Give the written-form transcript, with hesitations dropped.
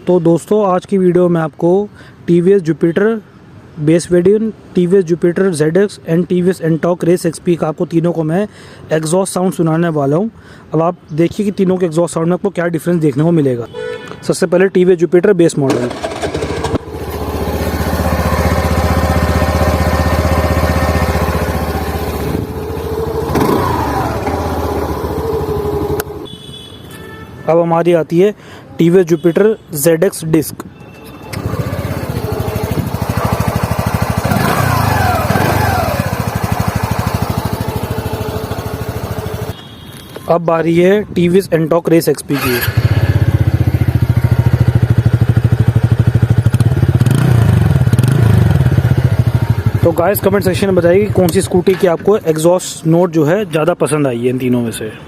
तो दोस्तों आज की वीडियो में आपको TVS Jupiter base variant, TVS Jupiter ZX and TVS Ntorq race XP का आपको तीनों को मैं एग्जॉस्ट साउंड सुनाने वाला हूं। अब आप देखिए कि तीनों के एग्जॉस्ट साउंड में आपको क्या डिफरेंस देखने को मिलेगा। सबसे पहले टीवीएस जुपिटर बेस मॉडल। अब हमारी आती है टीवीएस जुपिटर ZX डिस्क। अब बारी है टीवीएस एंटॉर्क रेस XP की। तो गाइस कमेंट सेक्शन में बताइए कि कौन सी स्कूटी की आपको एग्जॉस्ट नोट जो है ज़्यादा पसंद आई है इन तीनों में से।